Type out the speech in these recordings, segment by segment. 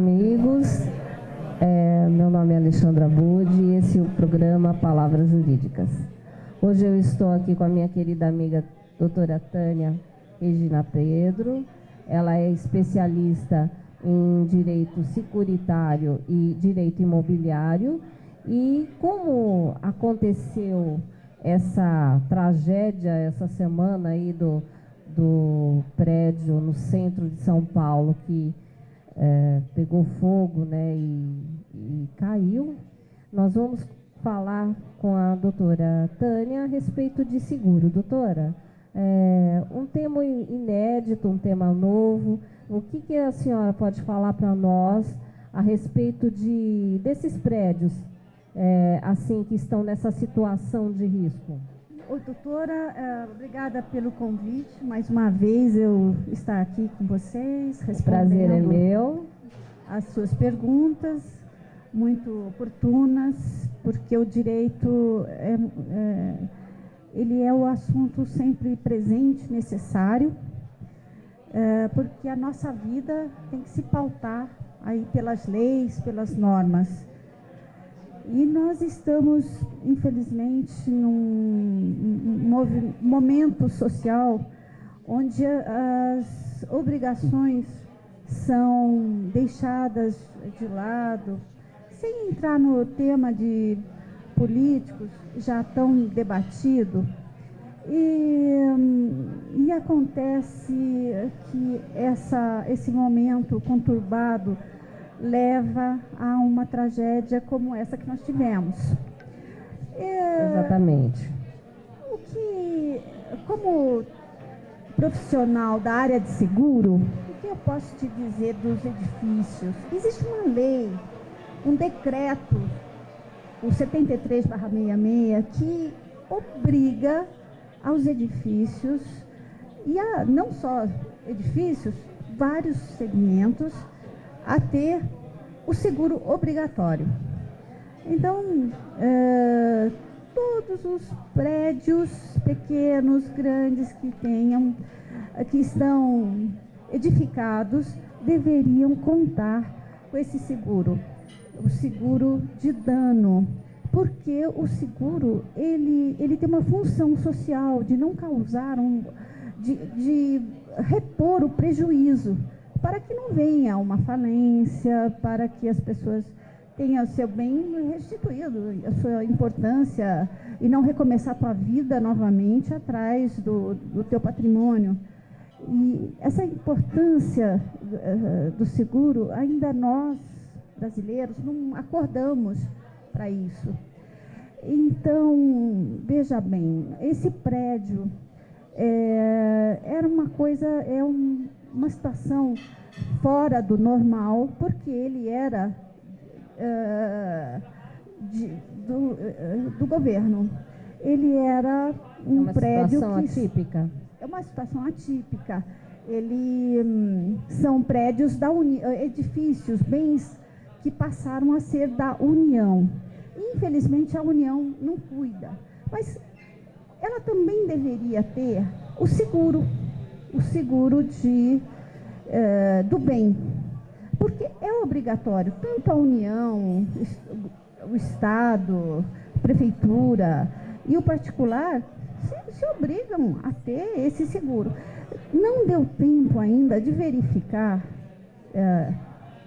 amigos, meu nome é Alexandra Budi e esse é o programa Palavras Jurídicas. Hoje eu estou aqui com a minha querida amiga doutora Tânia Regina Pedro. Ela é especialista em direito securitário e direito imobiliário. E como aconteceu essa tragédia essa semana aí do prédio no centro de São Paulo que pegou fogo, né, e caiu, nós vamos falar com a doutora Tânia a respeito de seguro. Doutora, um tema inédito, um tema novo, o que a senhora pode falar para nós a respeito desses prédios assim que estão nessa situação de risco? Oi, doutora, obrigada pelo convite. Mais uma vez eu estar aqui com vocês, respondendo. O prazer é meu. As suas perguntas, muito oportunas, porque o direito ele é o assunto sempre presente, necessário, porque a nossa vida tem que se pautar aí pelas leis, pelas normas. E nós estamos, infelizmente, num momento social onde as obrigações são deixadas de lado, sem entrar no tema de políticos já tão debatido. E acontece que esse momento conturbado leva a uma tragédia como essa que nós tivemos. Exatamente. Como profissional da área de seguro, o que eu posso te dizer dos edifícios? Existe uma lei, um decreto, o 73/66, que obriga aos edifícios, não só edifícios, vários segmentos, a ter o seguro obrigatório. Então, todos os prédios pequenos, grandes que estão edificados deveriam contar com esse seguro, o seguro de dano, porque o seguro ele tem uma função social de não causar de repor o prejuízo, para que não venha uma falência, para que as pessoas tenham o seu bem restituído, a sua importância, e não recomeçar a tua vida novamente atrás do teu patrimônio. E essa importância do seguro, ainda nós, brasileiros, não acordamos para isso. Então, veja bem, esse prédio era uma situação fora do normal, porque ele era do governo. Ele era um prédio atípica. É uma situação atípica. São prédios edifícios, bens que passaram a ser da União. Infelizmente, a União não cuida. Mas ela também deveria ter o seguro do bem, porque é obrigatório, tanto a União, o Estado, a Prefeitura e o particular se obrigam a ter esse seguro. Não deu tempo ainda de verificar,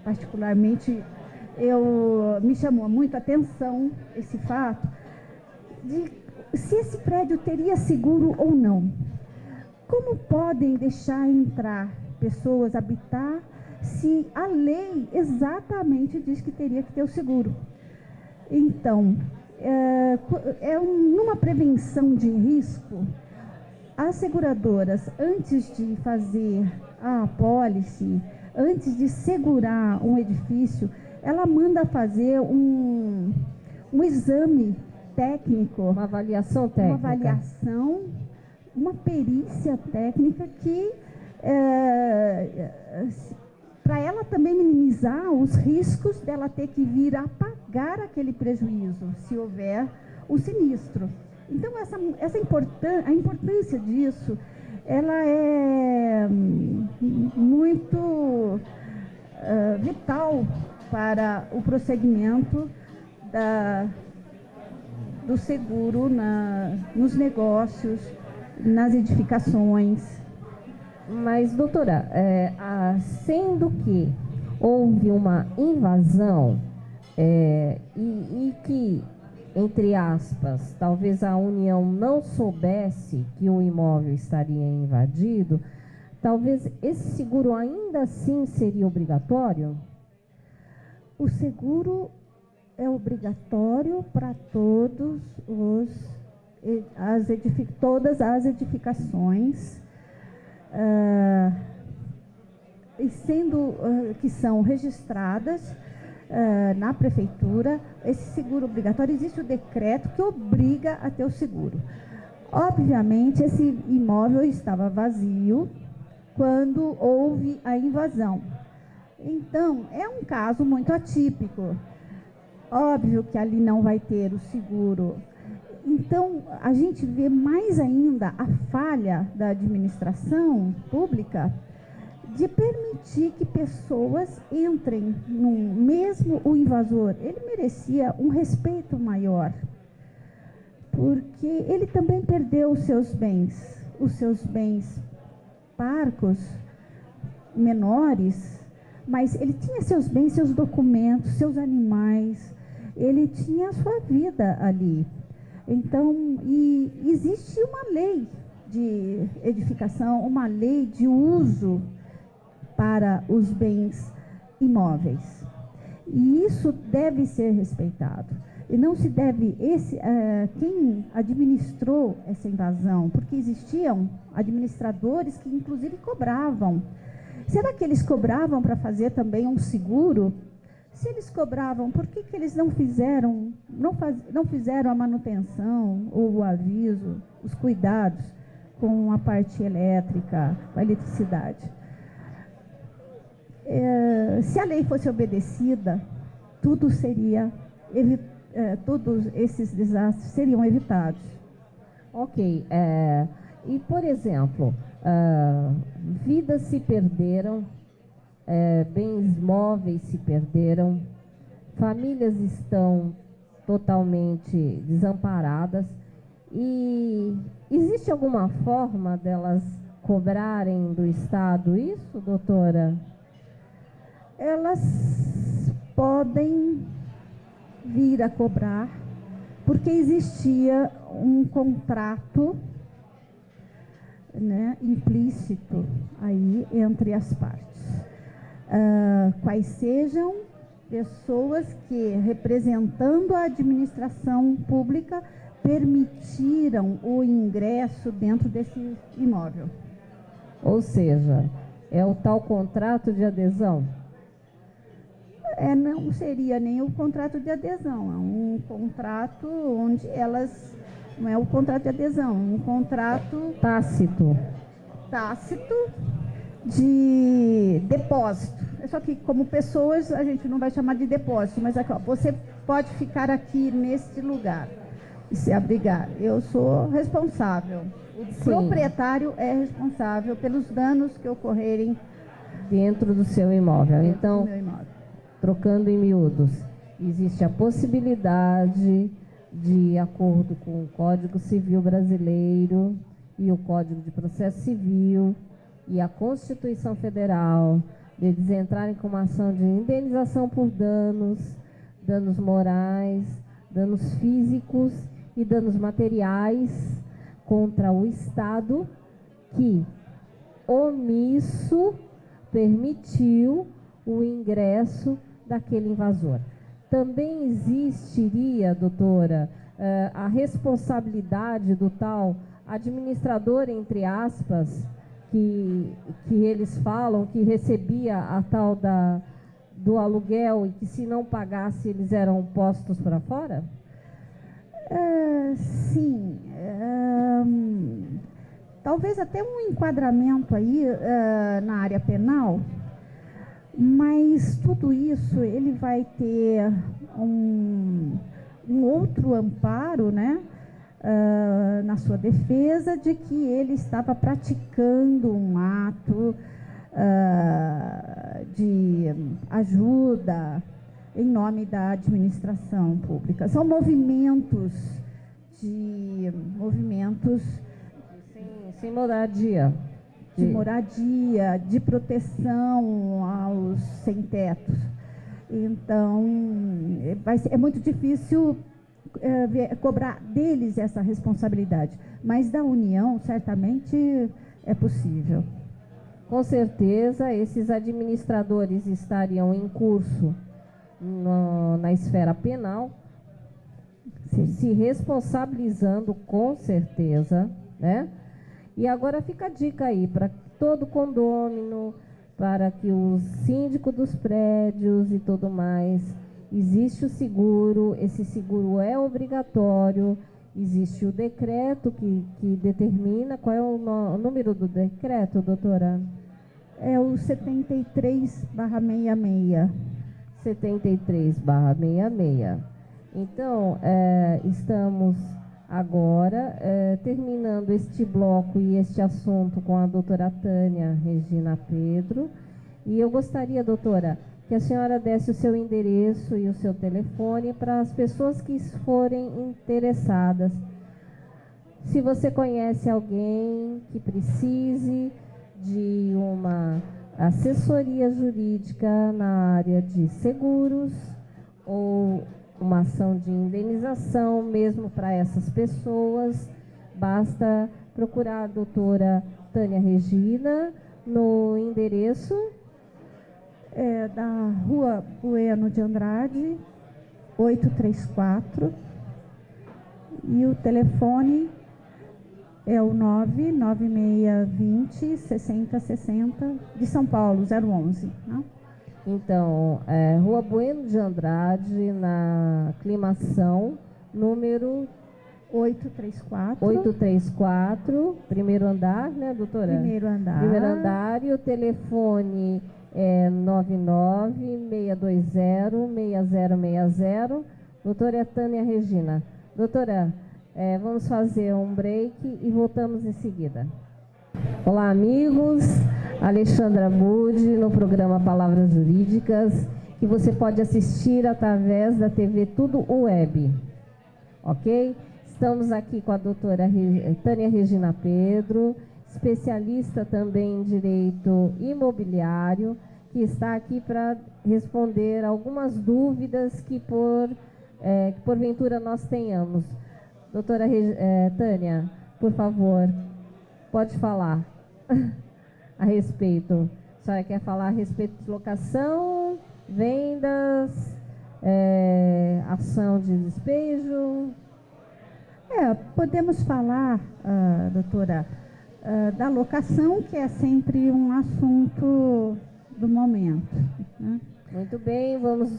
particularmente, me chamou muito a atenção esse fato, de se esse prédio teria seguro ou não. Como podem deixar entrar pessoas, habitar, se a lei exatamente diz que teria que ter o seguro? Então, numa prevenção de risco, as seguradoras, antes de fazer a apólice, antes de segurar um edifício, ela manda fazer um exame técnico, uma avaliação técnica, uma perícia técnica que para ela também minimizar os riscos dela ter que vir a pagar aquele prejuízo, se houver um sinistro. Então, a importância disso, ela é muito vital para o prosseguimento do seguro nos negócios, nas edificações. Mas, doutora, sendo que houve uma invasão e que, entre aspas, talvez a União não soubesse que o imóvel estaria invadido, talvez esse seguro ainda assim seria obrigatório? O seguro é obrigatório para todas as edificações, e sendo que são registradas na prefeitura. Esse seguro obrigatório, existe o decreto que obriga a ter o seguro. Obviamente, esse imóvel estava vazio quando houve a invasão. Então, é um caso muito atípico. Óbvio que ali não vai ter o seguro. Então, a gente vê mais ainda a falha da administração pública de permitir que pessoas entrem mesmo o invasor. Ele merecia um respeito maior, porque ele também perdeu os seus bens parcos, menores, mas ele tinha seus bens, seus documentos, seus animais, ele tinha a sua vida ali. Então, e existe uma lei de edificação, uma lei de uso para os bens imóveis. E isso deve ser respeitado. E não se deve, quem administrou essa invasão, porque existiam administradores que inclusive cobravam. Será que eles cobravam para fazer também um seguro? Se eles cobravam, por que eles não fizeram a manutenção, ou o aviso, os cuidados com a parte elétrica, com a eletricidade? Se a lei fosse obedecida, todos esses desastres seriam evitados. Ok. E, por exemplo, vidas se perderam, bens móveis se perderam, famílias estão totalmente desamparadas. E existe alguma forma delas cobrarem do Estado isso, doutora? Elas podem vir a cobrar, porque existia um contrato, né, implícito aí entre as partes. Quais sejam pessoas que, representando a administração pública, permitiram o ingresso dentro desse imóvel. Ou seja, é o tal contrato de adesão? Não seria nem o contrato de adesão, é um contrato onde elas... Não é o contrato de adesão, é um contrato... Tácito de depósito. Só que, como pessoas, a gente não vai chamar de depósito, mas aqui, ó, você pode ficar aqui neste lugar e se abrigar. Eu sou responsável. O proprietário é responsável pelos danos que ocorrerem dentro do seu imóvel. Então, do meu imóvel. Trocando em miúdos, existe a possibilidade, de acordo com o Código Civil Brasileiro e o Código de Processo Civil e a Constituição Federal, deles entrarem com uma ação de indenização por danos morais, danos físicos e danos materiais contra o Estado que, omisso, permitiu o ingresso daquele invasor. Também existiria, doutora, a responsabilidade do tal administrador, entre aspas, que eles falam, que recebia a tal do aluguel e que, se não pagasse, eles eram postos para fora? Sim. Talvez até um enquadramento aí na área penal. Mas tudo isso, ele vai ter um outro amparo, né, na sua defesa, de que ele estava praticando um ato de ajuda em nome da administração pública. São movimentos sem moradia. De moradia, de proteção aos sem-tetos. Então, é muito difícil cobrar deles essa responsabilidade, mas da União, certamente, é possível. Com certeza, esses administradores estariam em curso na esfera penal, se responsabilizando, com certeza, né? E agora fica a dica aí para todo condômino, para que o síndico dos prédios e tudo mais, existe o seguro, esse seguro é obrigatório, existe o decreto que determina. Qual é o número do decreto, doutora? É o 73/66. 73/66. Então, estamos agora terminando este bloco e este assunto com a doutora Tânia Regina Pedro. E eu gostaria, doutora, que a senhora desse o seu endereço e o seu telefone para as pessoas que forem interessadas. Se você conhece alguém que precise de uma assessoria jurídica na área de seguros ou uma ação de indenização mesmo para essas pessoas, basta procurar a doutora Tânia Regina no endereço da Rua Bueno de Andrade, 834, e o telefone é o 99620-6060, de São Paulo, 011. Né? Então, Rua Bueno de Andrade, na Aclimação, número 834, primeiro andar, né, doutora? Primeiro andar. Primeiro andar, e o telefone é 99-620-6060. Doutora Tânia Regina. Doutora, vamos fazer um break e voltamos em seguida. Olá, amigos. Alexandra Budi, no programa Palavras Jurídicas, que você pode assistir através da TV Tudo Web. Ok? Estamos aqui com a doutora Tânia Regina Pedro, especialista também em direito imobiliário, que está aqui para responder algumas dúvidas que porventura nós tenhamos. Doutora Tânia, por favor, pode falar a respeito. A senhora quer falar a respeito de locação, vendas, ação de despejo? Podemos falar, doutora, da locação, que é sempre um assunto do momento. Né? Muito bem, vamos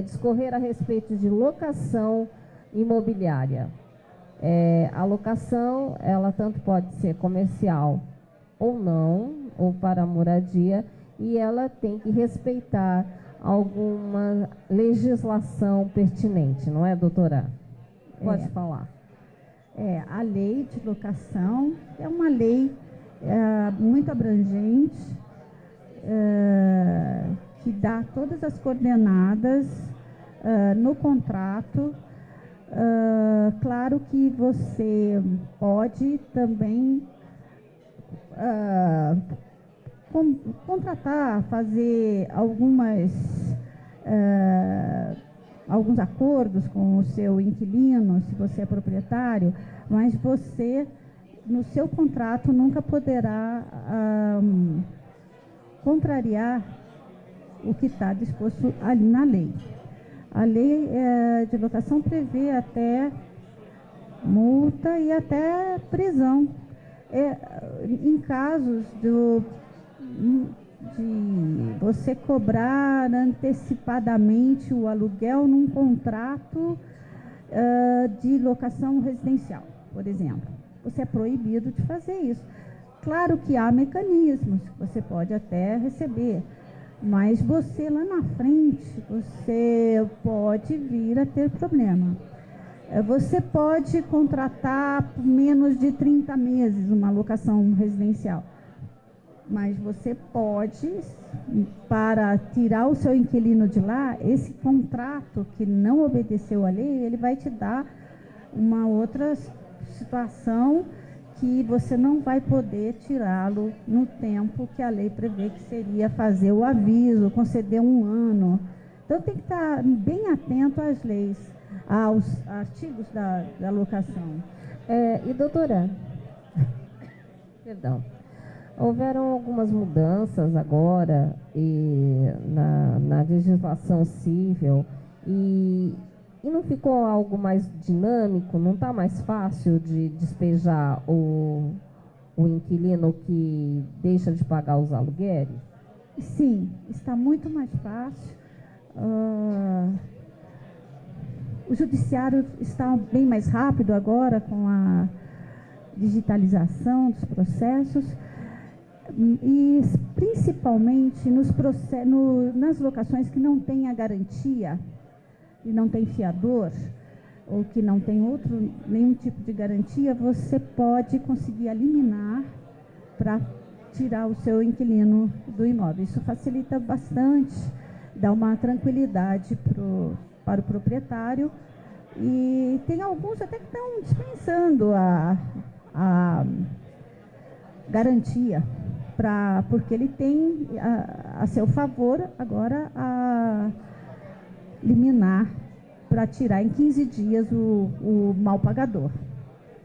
discorrer a respeito de locação imobiliária. A locação, ela tanto pode ser comercial ou não, ou para moradia, e ela tem que respeitar alguma legislação pertinente, não é, doutora? Pode falar. A lei de locação é uma lei muito abrangente, que dá todas as coordenadas no contrato. Claro que você pode também contratar, fazer alguns acordos com o seu inquilino, se você é proprietário, mas você, no seu contrato, nunca poderá contrariar o que está disposto ali na lei. A lei de locação prevê até multa e até prisão. Em casos de você cobrar antecipadamente o aluguel num contrato de locação residencial, por exemplo. Você é proibido de fazer isso. Claro que há mecanismos, você pode até receber, mas você lá na frente, você pode vir a ter problema. Você pode contratar por menos de 30 meses uma locação residencial, Mas você pode, para tirar o seu inquilino de lá, esse contrato que não obedeceu à lei, ele vai te dar uma outra situação que você não vai poder tirá-lo no tempo que a lei prevê, que seria fazer o aviso, conceder 1 ano. Então tem que estar bem atento às leis, aos artigos da locação. E doutora, perdão, houveram algumas mudanças agora na legislação civil e não ficou algo mais dinâmico? Não está mais fácil de despejar o inquilino que deixa de pagar os aluguéis? Sim, está muito mais fácil. O judiciário está bem mais rápido agora com a digitalização dos processos e principalmente nas locações que não tem a garantia e não tem fiador ou que não tem nenhum tipo de garantia, você pode conseguir liminar para tirar o seu inquilino do imóvel. Isso facilita bastante, dá uma tranquilidade para o proprietário, e tem alguns até que estão dispensando a garantia, porque ele tem a seu favor agora a liminar para tirar em 15 dias o mal pagador.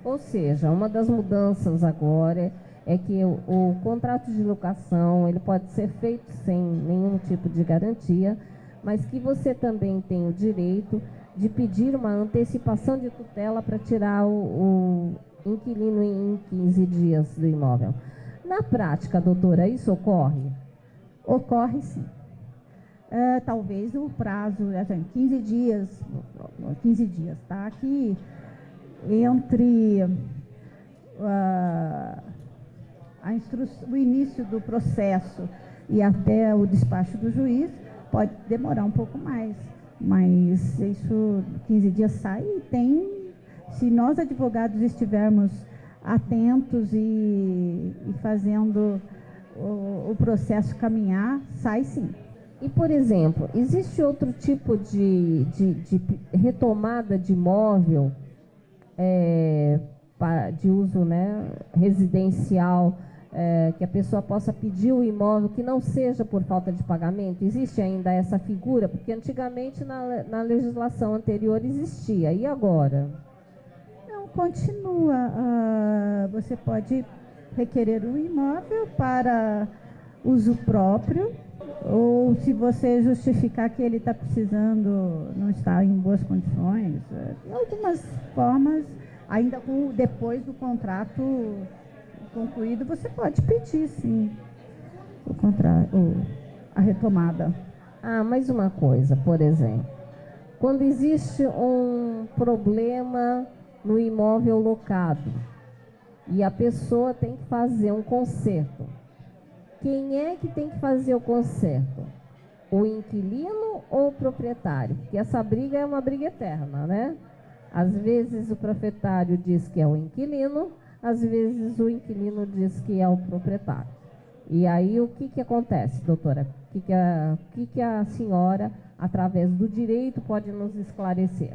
Ou seja, uma das mudanças agora é que o contrato de locação ele pode ser feito sem nenhum tipo de garantia, mas que você também tem o direito de pedir uma antecipação de tutela para tirar o inquilino em 15 dias do imóvel. Na prática, doutora, isso ocorre? Ocorre sim. Talvez o prazo, 15 dias, tá? Que entre o início do processo e até o despacho do juiz, pode demorar um pouco mais, mas isso, 15 dias sai e se nós advogados estivermos atentos e fazendo o processo caminhar, sai sim. E, por exemplo, existe outro tipo de retomada de imóvel de uso, né, residencial, que a pessoa possa pedir o imóvel que não seja por falta de pagamento? Existe ainda essa figura? Porque antigamente na legislação anterior existia, e agora? Não, continua. Você pode requerer o imóvel para uso próprio, ou se você justificar que ele está precisando, não está em boas condições, de algumas formas, ainda depois do contrato concluído, você pode pedir, sim, a retomada. Mais uma coisa, por exemplo, quando existe um problema no imóvel locado e a pessoa tem que fazer um conserto, quem é que tem que fazer o conserto? O inquilino ou o proprietário? Porque essa briga é uma briga eterna, né? Às vezes o proprietário diz que é o inquilino, às vezes o inquilino diz que é o proprietário. E aí o que acontece, doutora? O que a senhora, através do direito, pode nos esclarecer?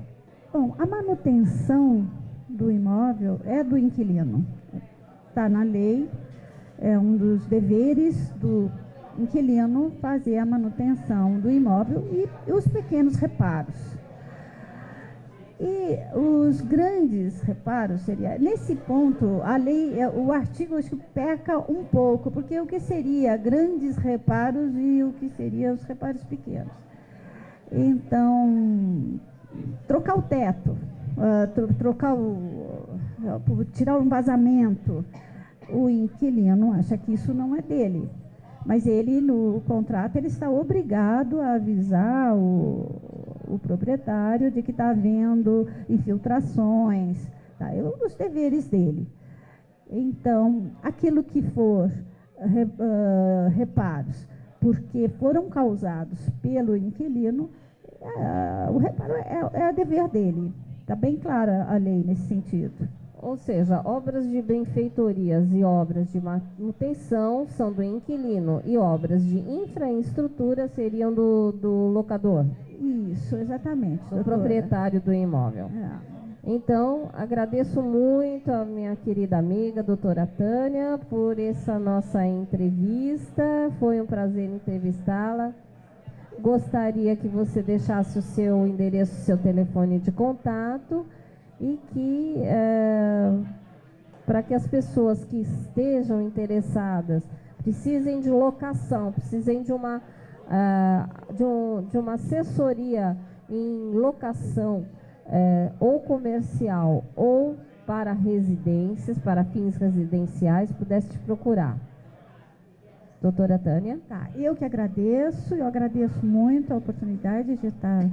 Bom, a manutenção do imóvel é do inquilino. Está na lei, é um dos deveres do inquilino fazer a manutenção do imóvel e os pequenos reparos. E os grandes reparos seria, nesse ponto, a lei, o artigo acho que peca um pouco, porque o que seria grandes reparos e o que seria os reparos pequenos. Então, trocar o teto, tirar um vazamento, o inquilino acha que isso não é dele, mas ele, no contrato, ele está obrigado a avisar o proprietário de que está havendo infiltrações, tá? É um dos deveres dele. Então, aquilo que for reparos, porque foram causados pelo inquilino, o reparo é dever dele. Está bem clara a lei nesse sentido. Ou seja, obras de benfeitorias e obras de manutenção são do inquilino e obras de infraestrutura seriam do locador. Isso, exatamente. Do proprietário do imóvel. Então, agradeço muito a minha querida amiga, doutora Tânia, por essa nossa entrevista. Foi um prazer entrevistá-la. Gostaria que você deixasse o seu endereço, o seu telefone de contato e que, para que as pessoas que estejam interessadas, precisem de locação, precisem de uma assessoria em locação, ou comercial ou para residências, para fins residenciais, pudesse te procurar. Doutora Tânia? Tá, eu que agradeço, eu agradeço muito a oportunidade de estar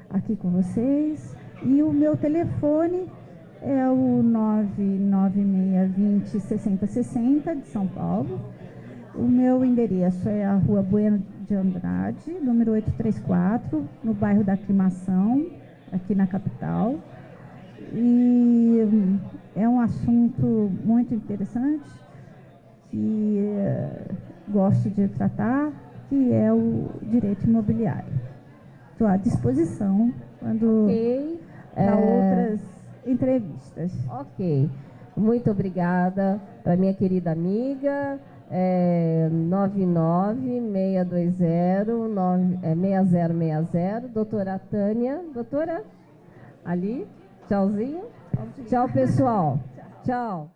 aqui com vocês. E o meu telefone é o 99620-6060 de São Paulo. O meu endereço é a Rua Bueno de Andrade, número 834, no bairro da Aclimação, aqui na capital. E é um assunto muito interessante que gosto de tratar, que é o direito imobiliário. Estou à disposição quando para outras entrevistas. Ok. Muito obrigada para minha querida amiga. 996206060, doutora Tânia. Doutora? Ali? Tchauzinho? Tchau, pessoal. Tchau.